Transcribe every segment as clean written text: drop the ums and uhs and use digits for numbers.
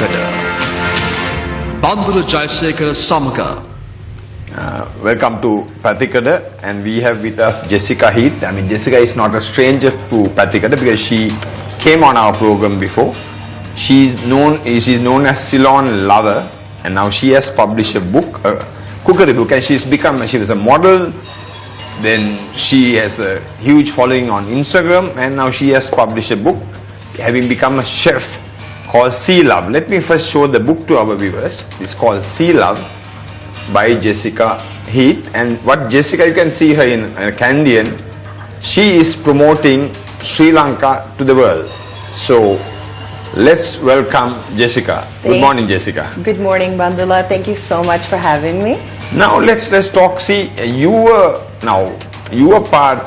Pathikada. Bandura Jayasekara Samaga. Welcome to Pathikada, and we have with us Jessica Heath. I mean, Jessica is not a stranger to Pathikada because she came on our program before. She's known as Ceylon Lover, and now she has published a book, a cookery book, and she was a model. Then she has a huge following on Instagram, and now she has published a book, having become a chef, called Sea Love. Let me first show the book to our viewers. It's called Sea Love by Jessica Heath, and what Jessica, you can see her in a Canadian, she is promoting Sri Lanka to the world. So let's welcome Jessica. Good morning, Jessica. Good morning, Bandula. Thank you so much for having me. Now let's talk. See, you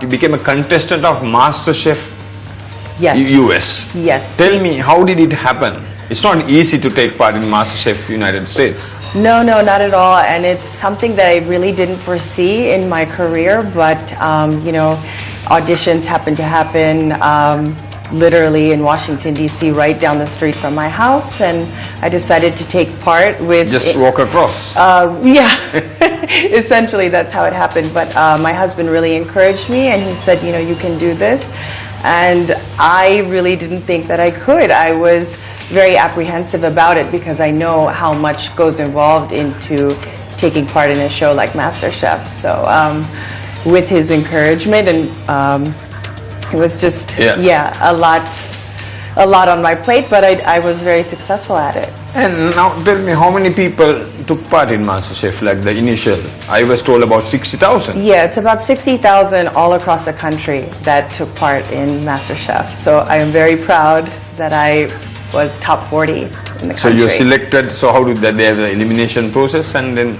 became a contestant of MasterChef Yes. US. Yes. Tell me, how did it happen? It's not easy to take part in MasterChef United States. No, not at all. And it's something that I really didn't foresee in my career, but, auditions happen to happen literally in Washington, D.C., right down the street from my house. And I decided to take part with... Just walk across. Yeah, essentially that's how it happened. But my husband really encouraged me, and he said, you can do this. And I really didn't think that I could. I was very apprehensive about it because I know how much goes involved into taking part in a show like MasterChef. So with his encouragement, and it was just a lot on my plate, but I was very successful at it. And now tell me, how many people took part in MasterChef, like the initial? I was told about 60,000. Yeah, it's about 60,000 all across the country that took part in MasterChef. So I am very proud that I was top 40 in the country. So you're selected, so how did that, they have the elimination process and then?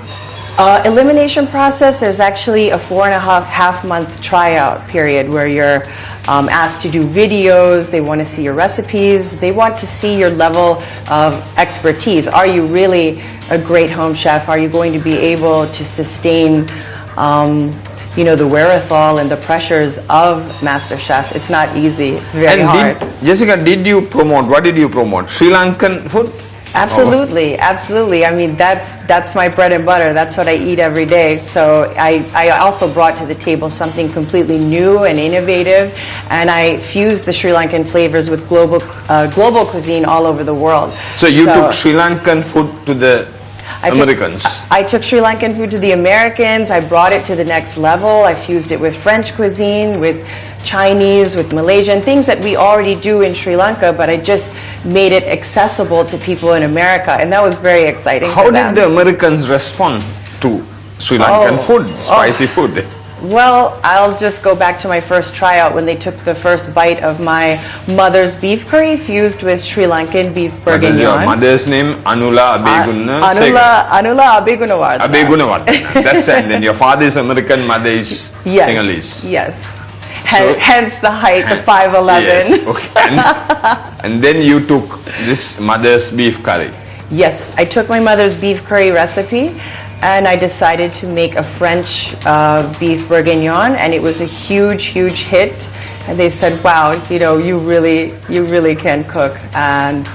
Elimination process, there's actually a 4.5 month tryout period where you're asked to do videos. They want to see your recipes. They want to see your level of expertise. Are you really a great home chef? Are you going to be able to sustain the wherewithal and the pressures of MasterChef? It's not easy. It's very hard. Jessica, what did you promote? Sri Lankan food? Absolutely, absolutely. I mean, that's my bread and butter. That's what I eat every day. So I also brought to the table something completely new and innovative, and I fused the Sri Lankan flavors with global cuisine all over the world. So you took Sri Lankan food to the Americans? I took Sri Lankan food to the Americans. I brought it to the next level. I fused it with French cuisine, with Chinese, with Malaysian, things that we already do in Sri Lanka, but I just made it accessible to people in America, and that was very exciting. How did the Americans respond to Sri Lankan food, spicy food? Well, I'll just go back to my first tryout when they took the first bite of my mother's beef curry fused with Sri Lankan beef bourguignon. What is your mother's name? Anula Anula Abegunawardena. Abegunawardena. That's it. And then your father is American, mother is Sinhalese. Yes. Hence the height, the 5'11". Yes, okay. And then you took this mother's beef curry. Yes, I took my mother's beef curry recipe, and I decided to make a French beef bourguignon, and it was a huge hit. And they said, "Wow, you really can cook." And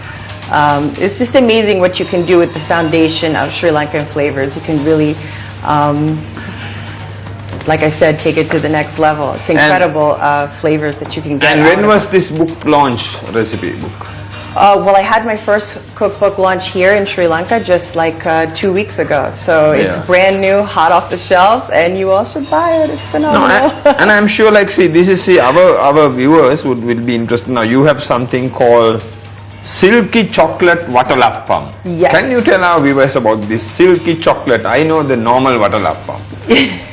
it's just amazing what you can do with the foundation of Sri Lankan flavors. You can really, like I said, take it to the next level. It's incredible flavors that you can get. And when was this book launched, recipe book? Well, I had my first cookbook launch here in Sri Lanka just like 2 weeks ago. So it's brand new, hot off the shelves, and you all should buy it. It's phenomenal. And I'm sure, our viewers will be interested. Now, you have something called Silky Chocolate Vatalappam. Yes. Can you tell our viewers about this silky chocolate? I know the normal Vatalappam.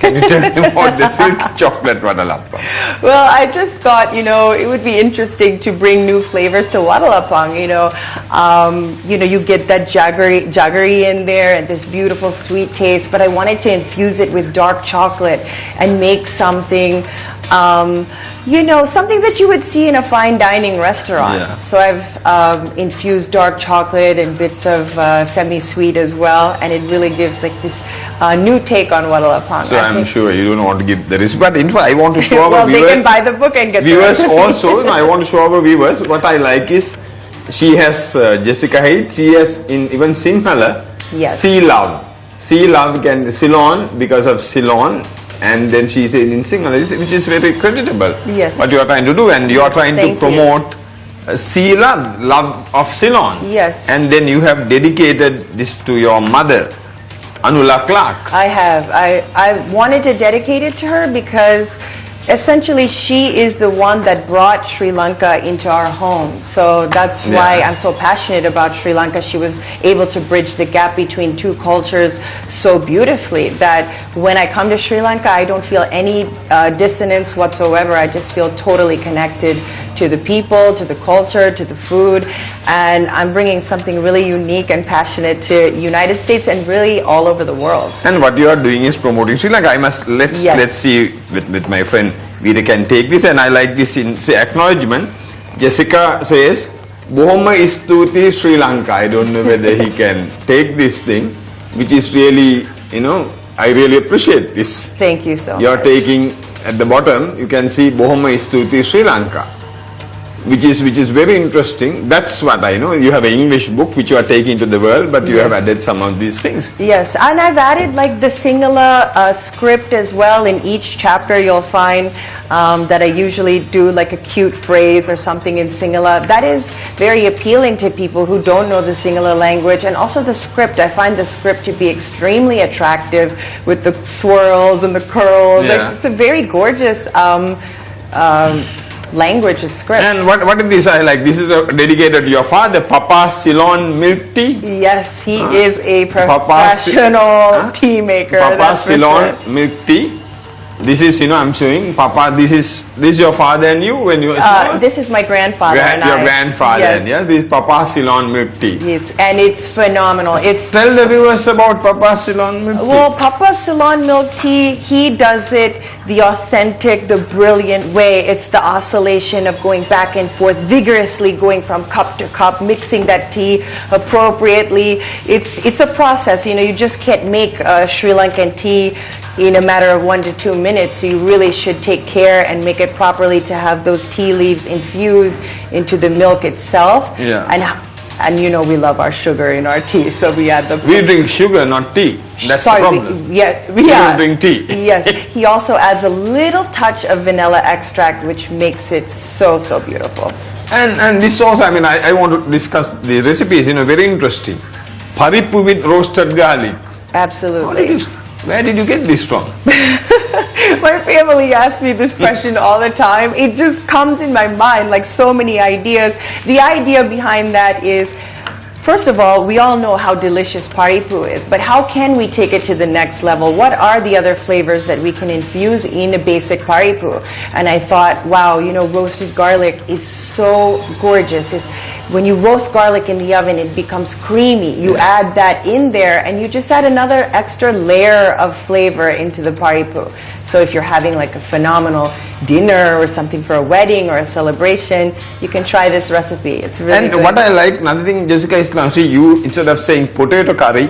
Can you tell me about the silky chocolate Vatalappam? Well, I just thought, it would be interesting to bring new flavors to Vatalappam. You get that jaggery in there and this beautiful sweet taste, but I wanted to infuse it with dark chocolate and make something something that you would see in a fine dining restaurant. Yeah. So I've infused dark chocolate and bits of semi-sweet as well, and it really gives this new take on Vatalappam. So I'm sure you don't want to give the recipe, but in fact I want to show our well, viewers. They can buy the book and get viewers also. I want to show our viewers what I like is she has Jessica Heath. She has in even Sinhala. Yes. Sea love. Sea love can Ceylon because of Ceylon, and then she said in Sinhala, which is very creditable. Yes. What you are trying to do, and you are trying to Thank you. promote sea love of Ceylon. Yes. And then you have dedicated this to your mother, Anula Clark. I have. I wanted to dedicate it to her because essentially she is the one that brought Sri Lanka into our home. So that's why I'm so passionate about Sri Lanka. She was able to bridge the gap between two cultures so beautifully that when I come to Sri Lanka, I don't feel any dissonance whatsoever. I just feel totally connected to the people, to the culture, to the food, and I'm bringing something really unique and passionate to United States and really all over the world. And what you are doing is promoting Sri Lanka. Let's see with my friend Veera can take this, and I like this in acknowledgement. Jessica says, "Bohoma istuti Sri Lanka." I don't know whether he can take this thing, which is really, I really appreciate this. Thank you so much. You are taking at the bottom. You can see Bohoma istuti Sri Lanka, which is very interesting. That's what I know. You have an English book which you are taking to the world, but you have added some of these things. Yes, and I've added like the Sinhala script as well. In each chapter you'll find that I usually do like a cute phrase or something in Sinhala. That is very appealing to people who don't know the Sinhala language. And also the script. I find the script to be extremely attractive with the swirls and the curls. Yeah. It's a very gorgeous language and script. And what is this? I like this is dedicated to your father, Papa Ceylon milk tea. Yes, he is a professional tea maker. Papa that's for Ceylon sure. milk tea. This is, I'm showing Papa. This is your father and you when you were small. This is my grandfather. and Your I. grandfather. Yes. And yes, this is Papa Ceylon milk tea. Yes, and it's phenomenal. It's Tell the viewers about Papa Ceylon milk tea. well, Papa Ceylon milk tea. He does it the authentic, the brilliant way. It's the oscillation of going back and forth, vigorously going from cup to cup, mixing that tea appropriately. It's a process. You just can't make Sri Lankan tea in a matter of 1 to 2 minutes. You really should take care and make it properly to have those tea leaves infused into the milk itself. Yeah. And we love our sugar in our tea, so we add the. We drink sugar, not tea. That's Sorry, the problem. We We don't drink tea. Yes. He also adds a little touch of vanilla extract, which makes it so beautiful. And this also, I want to discuss the recipes, very interesting. Paripu with roasted garlic. Absolutely. Where did you get this from? My family asks me this question all the time. It just comes in my mind like so many ideas. The idea behind that is, first of all, we all know how delicious paripu is, but how can we take it to the next level? What are the other flavors that we can infuse in a basic paripu? And I thought, wow, roasted garlic is so gorgeous. When you roast garlic in the oven, it becomes creamy. You add that in there, and you just add another extra layer of flavor into the paripu. So if you're having like a phenomenal dinner or something for a wedding or a celebration, you can try this recipe. It's really good. And what I like, another thing, Jessica, is now, see, you, instead of saying potato curry,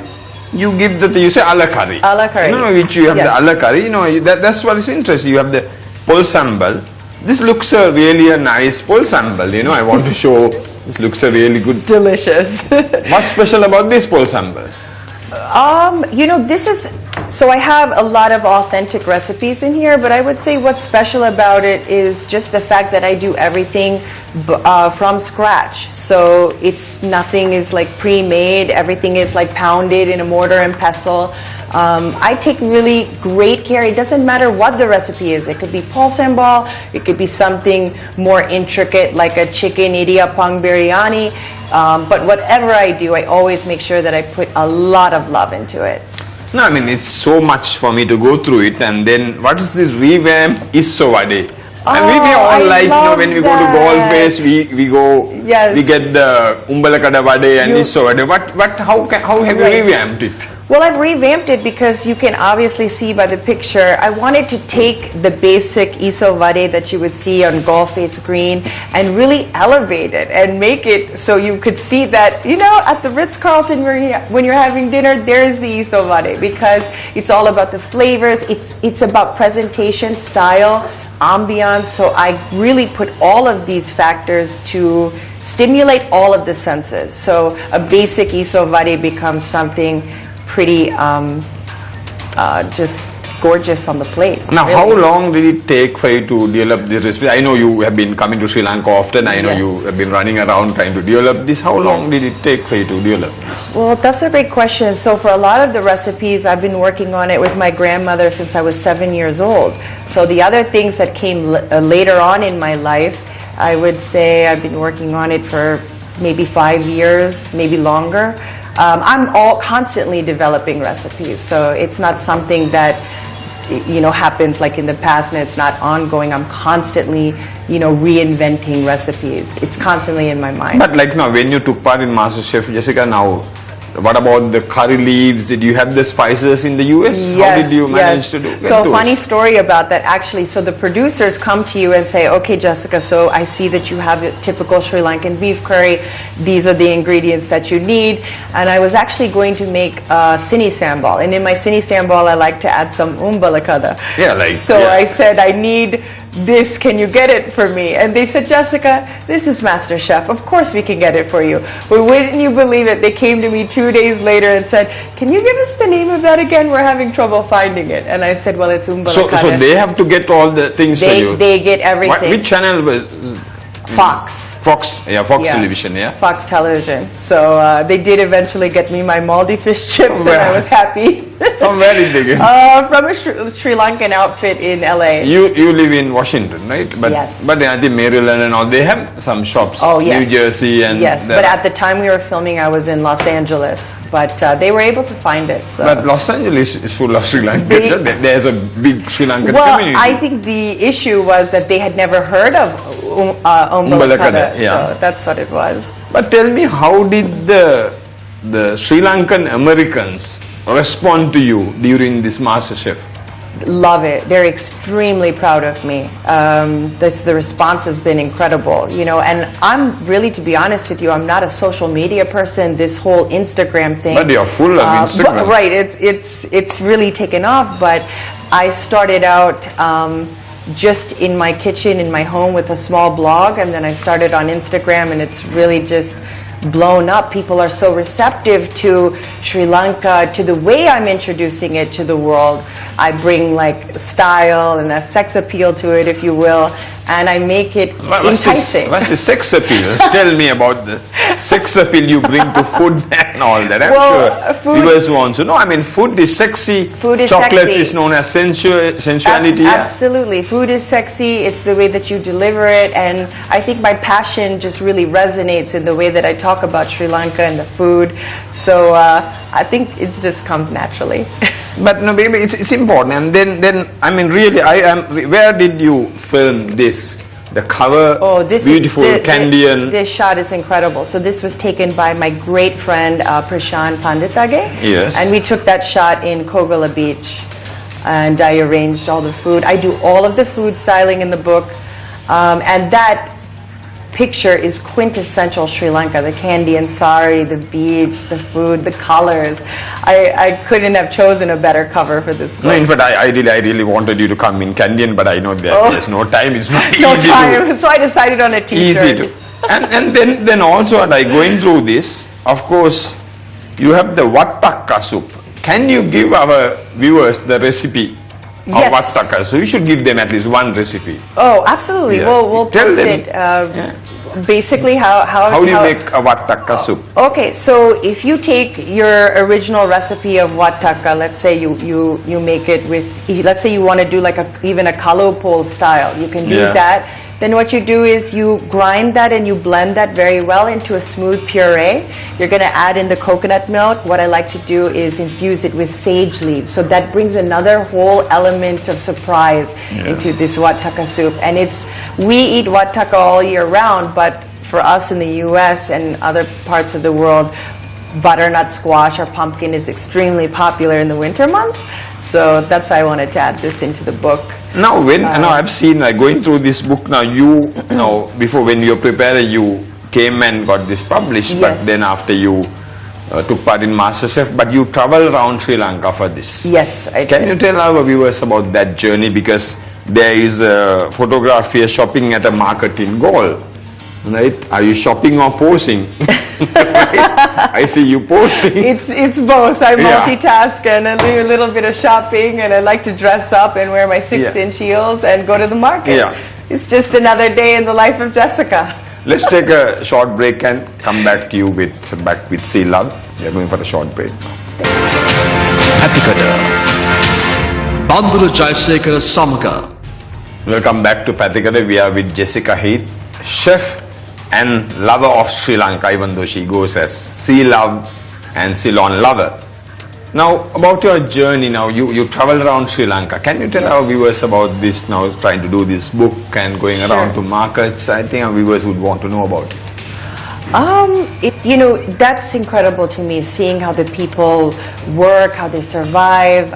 you give you say ala curry. Ala curry. Which you have the ala curry, that's what is interesting. You have the pol sambal. This looks really a nice pol sambal, I want to show, this looks a really good. It's delicious. What's special about this pol sambal? So I have a lot of authentic recipes in here, but I would say what's special about it is just the fact that I do everything from scratch. So nothing is like pre-made, everything is like pounded in a mortar and pestle. I take really great care. It doesn't matter what the recipe is. It could be pol sambal, it could be something more intricate like a chicken idiyappam biryani. But whatever I do, I always make sure that I put a lot of love into it. No, it's so much for me to go through it. And then what is this revamp Isovade? And we all like, when we go to golf race, we go, we get the Umbalakada Vade and Isovade. How have you revamped it? Well, I've revamped it because you can obviously see by the picture, I wanted to take the basic iso vade that you would see on golf face green and really elevate it and make it so you could see that, at the Ritz-Carlton when you're having dinner, there's the iso vade, because it's all about the flavors. It's about presentation, style, ambiance. So I really put all of these factors to stimulate all of the senses. So a basic isovari becomes something pretty just gorgeous on the plate. Now, really. how long did it take for you to develop this recipe? I know you have been coming to Sri Lanka often. I know Yes. you have been running around trying to develop this. How long Yes. did it take for you to develop this? Well, that's a great question. So for a lot of the recipes, I've been working on it with my grandmother since I was 7 years old. So the other things that came later on in my life, I would say I've been working on it for maybe 5 years, maybe longer. I'm constantly developing recipes, so it's not something that happens like in the past and it's not ongoing. I'm constantly, reinventing recipes. It's constantly in my mind. But like now, when you took part in MasterChef, Jessica, now, what about the curry leaves? Did you have the spices in the US? Yes, How did you manage yes. to do it? So funny story about that actually. So the producers come to you and say, okay, Jessica, so I see that you have a typical Sri Lankan beef curry. These are the ingredients that you need. And I was actually going to make sini sambal. And in my sini sambal, I like to add some umbalakada. Yeah, So I said, I need this, can you get it for me? And they said, Jessica, this is Master Chef. Of course we can get it for you. But wouldn't you believe it? They came to me 2 days later and said, can you give us the name of that again? We're having trouble finding it. And I said, well, it's umbalakada. So they have to get all the things for you? They get everything. Which channel was? Fox. Fox Television, yeah? Fox Television. So they did eventually get me my Maldi fish chips and I was happy. From where did they get? From a Sri Lankan outfit in LA. You live in Washington, right? But, Yes. But I think Maryland and all, they have some shops. Oh, yes. New Jersey and... Yes, but at the time we were filming, I was in Los Angeles. But they were able to find it. So. But Los Angeles is full of Sri Lankans. There's a big Sri Lankan community. Well, I think the issue was that they had never heard of umbalakada. Yeah. So that's what it was. But tell me, how did the Sri Lankan Americans respond to you during this MasterChef? Love it. They're extremely proud of me. The response has been incredible, and I'm really, to be honest with you, I'm not a social media person. This whole Instagram thing. But you're full of Instagram. Right. It's really taken off, but I started out just in my kitchen, in my home with a small blog, and then I started on Instagram, and it's really just blown up. People are so receptive to Sri Lanka, to the way I'm introducing it to the world. I bring like style and a sex appeal to it, if you will, and I make it enticing. What's the sex appeal? Tell me about the sex appeal you bring to food and all that. I'm sure viewers want to know. I mean, food is sexy. Food is Chocolate sexy. is known as sensuality. Absolutely. Food is sexy. It's the way that you deliver it, and I think my passion just really resonates in the way that I talk about Sri Lanka and the food. So I think it just comes naturally. But no, baby, it's important. And then I mean, really, where did you film this? The cover, This beautiful is Candian. This shot is incredible. So this was taken by my great friend Prashant Pandithage. Yes. And we took that shot in Kogala Beach. And I arranged all the food. I do all of the food styling in the book. And that picture is quintessential Sri Lanka. The Candian sari, the beach, the food, the colors. I couldn't have chosen a better cover for this book. No, in fact, I really wanted you to come in Candian, but I know there's no time. It's not No easy time. So I decided on a t-shirt. Easy to. And then also, going through this, of course, you have the Wattakka soup. Can you give our viewers the recipe of Yes. Wattakka? So you should give them at least one recipe. Oh, absolutely. Yeah. We'll Tell post them. it. Basically, how do you make a Wattakka soup? Okay, so if you take your original recipe of Wattakka, let's say you make it with, let's say you want to do like even a kalopol style, you can do that. Then what you do is you grind that and you blend that very well into a smooth puree. You're going to add in the coconut milk. What I like to do is infuse it with sage leaves. So that brings another whole element of surprise into this Wattakka soup. And we eat Wattakka all year round, but for us in the US and other parts of the world, butternut squash or pumpkin is extremely popular in the winter months. So that's why I wanted to add this into the book. Now, now I've seen, going through this book now, before when you were preparing, you came and got this published, Yes. but then after you took part in MasterChef, but you traveled around Sri Lanka for this. Yes, I Can did. you tell our viewers about that journey? Because there is a photograph here shopping at a market in Gaul. Right? Are you shopping or posing? Right? I see you posing. It's both. I multitask and I do a little bit of shopping, and I like to dress up and wear my 6-inch heels and go to the market. Yeah. It's just another day in the life of Jessica. Let's take a short break and come back to you with See Love. We are going for a short break. Pathikada. Bandura Jayasekara Samaka. Welcome back to Pathikada. We are with Jessica Heath, chef and lover of Sri Lanka, even though she goes as Sea Love and Ceylon Lover. Now, about your journey now, you travel around Sri Lanka. Can you tell our viewers about this now, trying to do this book and going around to markets? I think our viewers would want to know about it. That's incredible to me, seeing how the people work, how they survive.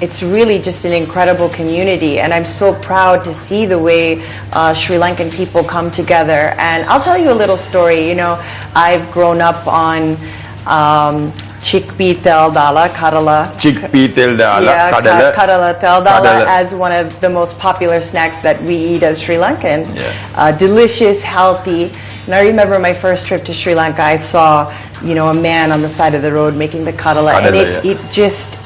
It's really just an incredible community, and I'm so proud to see the way Sri Lankan people come together. And I'll tell you a little story. I've grown up on chickpea tel dala, kadala. Chickpea tel dala, kadala. Kadala tel dala as one of the most popular snacks that we eat as Sri Lankans. Delicious, healthy. And I remember my first trip to Sri Lanka, I saw, a man on the side of the road making the kadala, and it just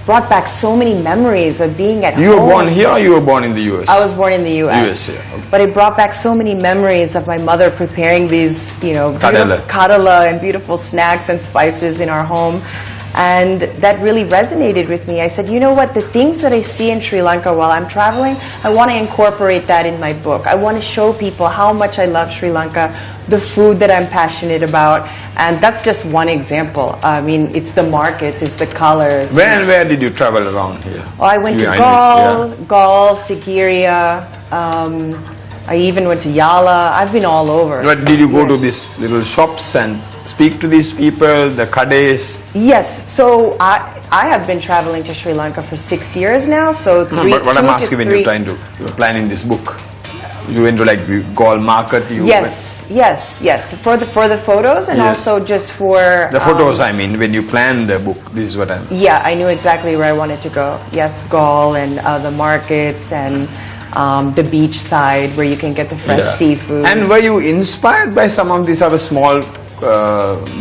brought back so many memories of being at home. You were born here or you were born in the US? I was born in the US. Okay. But it brought back so many memories of my mother preparing these, kadala and beautiful snacks and spices in our home. And that really resonated with me. I said, you know what, the things that I see in Sri Lanka while I'm traveling, I want to incorporate that in my book. I want to show people how much I love Sri Lanka, the food that I'm passionate about, and that's just one example. I mean, it's the markets, it's the colors. Where and where did you travel around here? Oh, I went to Gaul, Sigiriya, I even went to Yala. I've been all over. But did you go to these little shops and speak to these people, the kades? Yes. So I have been traveling to Sri Lanka for 6 years now. So but what I'm asking, when you're planning this book, you went to Gaul market? Yes. For the photos and also just for the photos. I mean, when you plan the book, this is what I'm. Yeah, I knew exactly where I wanted to go. Yes, Gaul and the markets and the beach side where you can get the fresh seafood. And were you inspired by some of these other small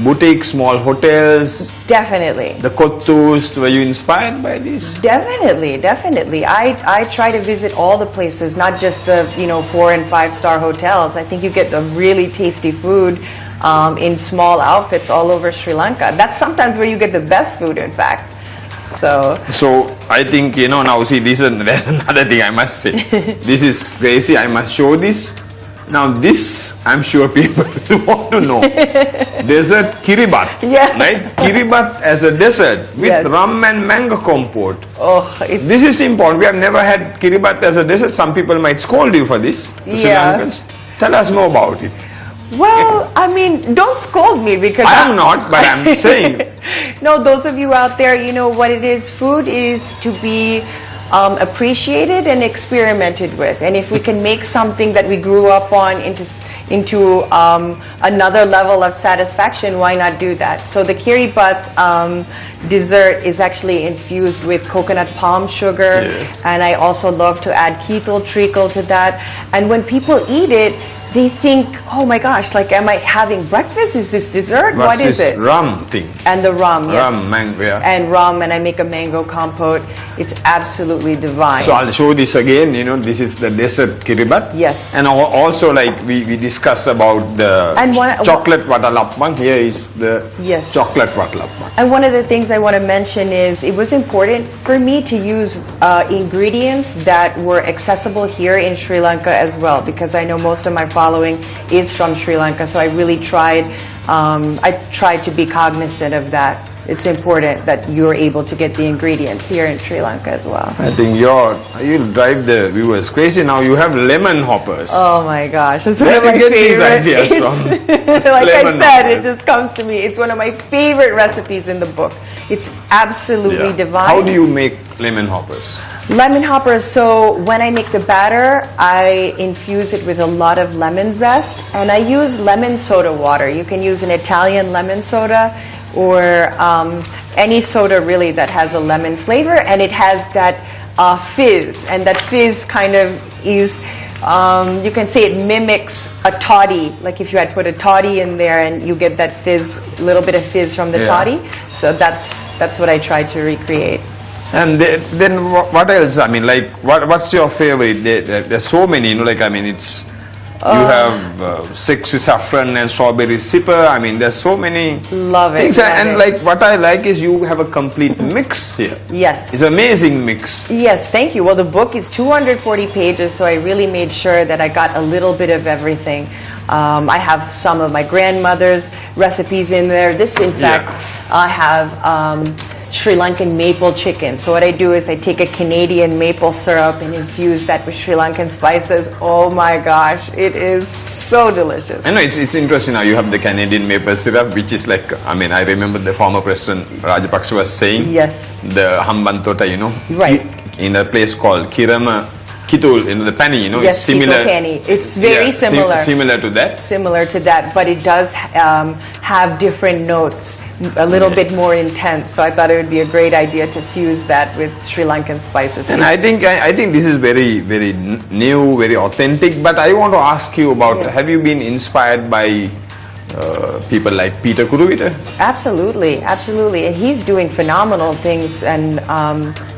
boutiques, small hotels? Definitely. The Kottus, were you inspired by these? Definitely. I try to visit all the places, not just the 4- and 5-star hotels. I think you get the really tasty food in small outfits all over Sri Lanka. That's sometimes where you get the best food, in fact. So I think, now see, there's another thing I must say. This is crazy, I must show this. Now this, I'm sure people want to know. Dessert kiribat, right? Kiribat as a dessert with rum and mango compote. This is important. We have never had kiribat as a dessert. Some people might scold you for this, the Sri Lankans. Tell us more about it. Well, I mean, don't scold me because I'm not, but I'm saying. No, those of you out there, you know what it is. Food is to be appreciated and experimented with. And if we can make something that we grew up on into another level of satisfaction, why not do that? So the kiribat dessert is actually infused with coconut palm sugar. And I also love to add ketal treacle to that. And when people eat it, they think, oh my gosh, am I having breakfast? Is this dessert? What is it? Rum thing. And the rum, yes. Rum, mango, And rum, and I make a mango compote. It's absolutely divine. So I'll show this again, this is the dessert kiribat. Yes. And also we discussed about the chocolate watalapang. Here is the chocolate watalapang. And one of the things I want to mention is it was important for me to use ingredients that were accessible here in Sri Lanka as well, because I know most of my following is from Sri Lanka, so I really tried to be cognizant of that. It's important that you're able to get the ingredients here in Sri Lanka as well. I think you'll drive the viewers crazy now. You have lemon hoppers. Oh my gosh, it's one of my favorite. These ideas from? Like I said, it just comes to me. It's one of my favorite recipes in the book. It's absolutely divine. How do you make lemon hoppers? Lemon hoppers, so when I make the batter, I infuse it with a lot of lemon zest, and I use lemon soda water. You can use an Italian lemon soda or any soda really that has a lemon flavor, and it has that fizz, and that fizz kind of is, you can say it mimics a toddy. Like if you had put a toddy in there and you get that fizz, a little bit of fizz from the Yeah. toddy. So that's what I tried to recreate. And then what else? I mean, like, what's your favorite? There's so many, you know, like, I mean, it's, you have sexy saffron and strawberry sipper. I mean, there's so many Love it. things. love And it. like, what I like is you have a complete mix here. Yes. It's an amazing mix. Yes, thank you. Well, the book is 240 pages, so I really made sure that I got a little bit of everything. I have some of my grandmother's recipes in there. This, in fact, I have Sri Lankan maple chicken. So what I do is I take a Canadian maple syrup and infuse that with Sri Lankan spices. Oh my gosh, it is so delicious. I know it's interesting now. You have the Canadian maple syrup, which is like, I mean, I remember the former president Rajapaksa was saying, Yes. the hambantota, you know, Right. in a place called Kirama Kitul, in the penny, you know, Yes, it's similar. Kitokani. It's very similar. Similar to that. Similar to that, but it does have different notes, a little bit more intense. So I thought it would be a great idea to fuse that with Sri Lankan spices. And I think this is very new, very authentic. But I want to ask you about: have you been inspired by people like Peter Kuruvita? Absolutely, absolutely. And he's doing phenomenal things. And,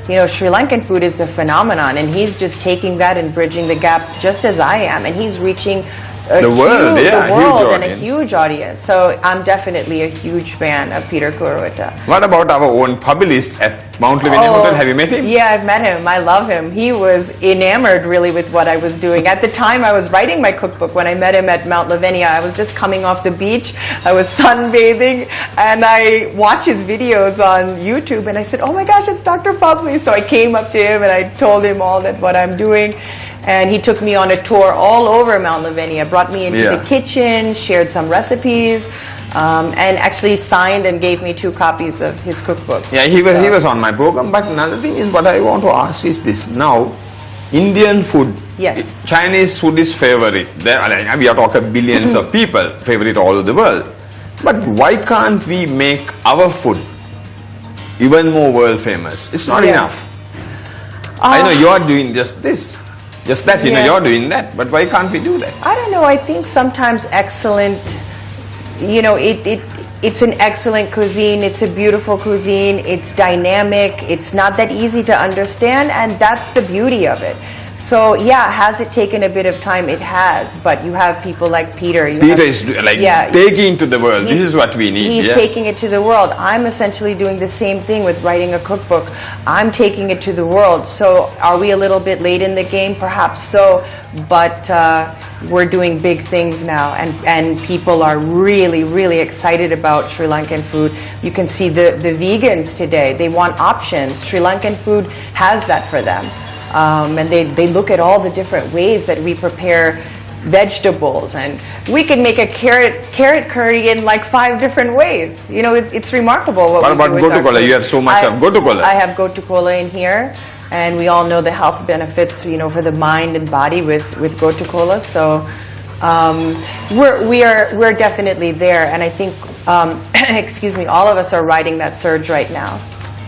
you know, Sri Lankan food is a phenomenon. And he's just taking that and bridging the gap just as I am. And he's reaching The world, yeah, the world huge and a audience. huge audience. So I'm definitely a huge fan of Peter Kuruvita. What about our own publicist at Mount Lavinia Hotel? Have you met him? Yeah, I've met him. I love him. He was enamored really with what I was doing. At the time I was writing my cookbook when I met him at Mount Lavinia. I was just coming off the beach. I was sunbathing and I watched his videos on YouTube and I said, oh my gosh, it's Dr. Publi. So I came up to him and I told him all that what I'm doing. And he took me on a tour all over Mount Lavinia, brought me into the kitchen, shared some recipes, and actually signed and gave me 2 copies of his cookbooks. Yeah, he was on my program. But another thing is, what I want to ask is this: now, Indian food, Yes. Chinese food is favorite. We are talking billions of people favorite all over the world. But why can't we make our food even more world famous? It's not enough. I know you are doing just this. Just that, you know, you're doing that, but why can't we do that? I don't know. I think sometimes excellent, you know, it's an excellent cuisine. It's a beautiful cuisine. It's dynamic. It's not that easy to understand, and that's the beauty of it. So yeah, has it taken a bit of time? It has, but you have people like Peter. Peter is like taking to the world. This is what we need. He's taking it to the world. I'm essentially doing the same thing with writing a cookbook. I'm taking it to the world. So are we a little bit late in the game? Perhaps so, but we're doing big things now, and people are really, really excited about Sri Lankan food. You can see the vegans today. They want options. Sri Lankan food has that for them. And they look at all the different ways that we prepare vegetables, and we can make a carrot curry in like 5 different ways. You know, it's remarkable what about we do with gotu our kola? food. You have so much of gotu kola. I have gotu kola in here, and we all know the health benefits, you know, for the mind and body with gotu kola. So we're definitely there, and I think excuse me, all of us are riding that surge right now.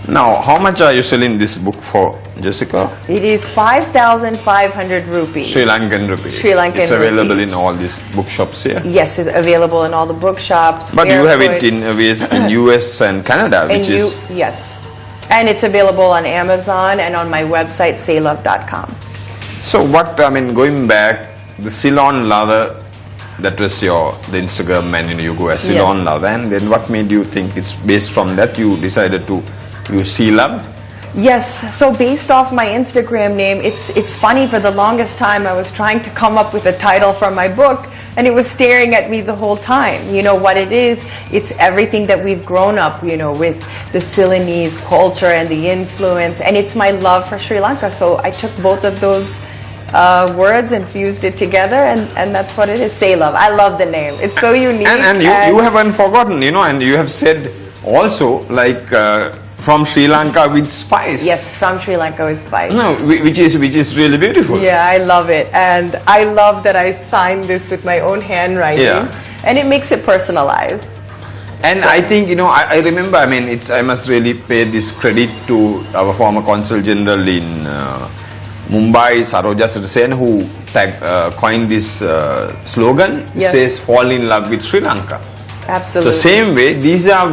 Now, how much are you selling this book for, Jessica? It is 5,500 rupees. Sri Lankan rupees. Sri Lankan It's available rupees. in all these bookshops here. Yes, it's available in all the bookshops. But you have it in US and Canada, which is... Yes. And it's available on Amazon and on my website, saylove.com. So what, I mean, going back, the Ceylon Lover, that was the Instagram, and you know, you go as Ceylon Lover, and then what made you think it's based from that you decided to use Sea Love? Yes, so based off my Instagram name, it's funny, for the longest time I was trying to come up with a title for my book, and it was staring at me the whole time. You know what it is? It's everything that we've grown up, you know, with the Ceylonese culture and the influence, and it's my love for Sri Lanka. So I took both of those words and fused it together, and that's what it is, Say Love. I love the name. It's so unique. And you haven't forgotten, you know, and you have said also, like, from Sri Lanka with spice. Yes, from Sri Lanka with spice. No, which is really beautiful. Yeah, I love it, and I love that I signed this with my own handwriting, and it makes it personalized. And I think, you know, I remember, I mean, I must really pay this credit to our former Consul General in Mumbai, Saroja Sirsen, who coined this slogan, Yes. says, fall in love with Sri Lanka. Absolutely. So same way, these are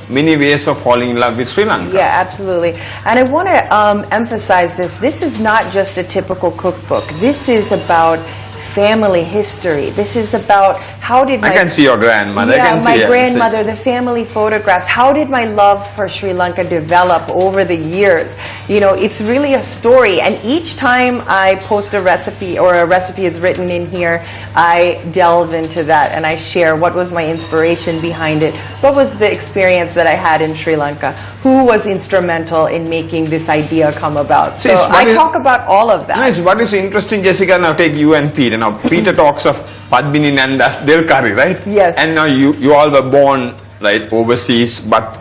many ways of falling in love with Sri Lanka. Yeah, absolutely. And I want to emphasize this. This is not just a typical cookbook. This is about family history. This is about how did I can see your grandmother. Yeah, I can my see grandmother, the family photographs. How did my love for Sri Lanka develop over the years? You know, it's really a story. And each time I post a recipe or a recipe is written in here, I delve into that and I share what was my inspiration behind it. What was the experience that I had in Sri Lanka? Who was instrumental in making this idea come about? So I talk about all of that. Nice. What is interesting, Jessica, now take you and Peter. Now, Peter talks of Padmini Nanda's Del Curry, right? Yes. And now you all were born, right, overseas, but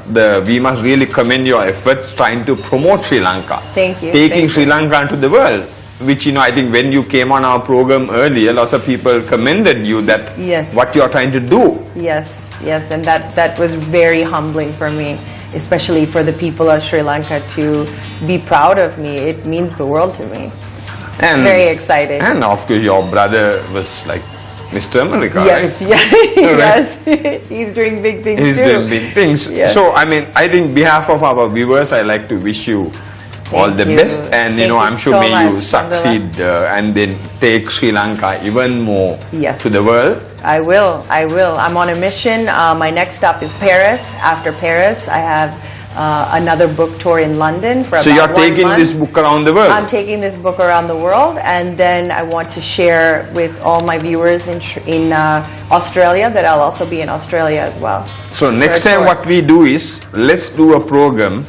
we must really commend your efforts trying to promote Sri Lanka. Thank you. Taking Sri Lanka into the world, which, you know, I think when you came on our program earlier, lots of people commended you that Yes. what you are trying to do. Yes, yes, and that was very humbling for me, especially for the people of Sri Lanka to be proud of me. It means the world to me. And Very exciting. And of course, your brother was like Mr. America, Yes, right? yeah, yes. He's doing big things He's too. doing big things. Yes. So, I mean, I think on behalf of our viewers, I like to wish you all the you. best, and you Thank know, you I'm sure so may you much, succeed and then take Sri Lanka even more Yes. to the world. I will. I'm on a mission. My next stop is Paris. After Paris, I have another book tour in London for So about you're 1 taking month. this book around the world. I'm taking this book around the world, and then I want to share with all my viewers in Australia that I'll also be in Australia as well. So next For a time tour. what we do is, let's do a program.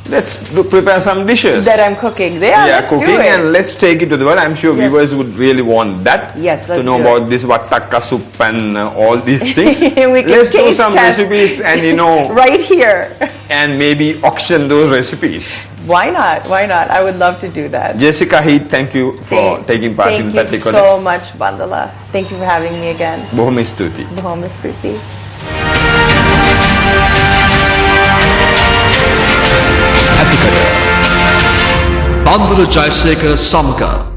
Let's prepare some dishes. That I'm cooking. Yeah, let's cooking, do it. and let's take it to the world. I'm sure Yes. viewers would really want that. Yes, to let's know do about this wattaka soup and all these things. We can Let's do taste some test. recipes and you know, Right here. and maybe auction those recipes. Why not? Why not? I would love to do that. Jessica Heath, thank you for taking part in Thank you Pathikada. so much, Bandala. Thank you for having me again. බොහොම ස්තුතියි. Bhom Stuti. Pathikada. Bandura Jayasekara Samaka.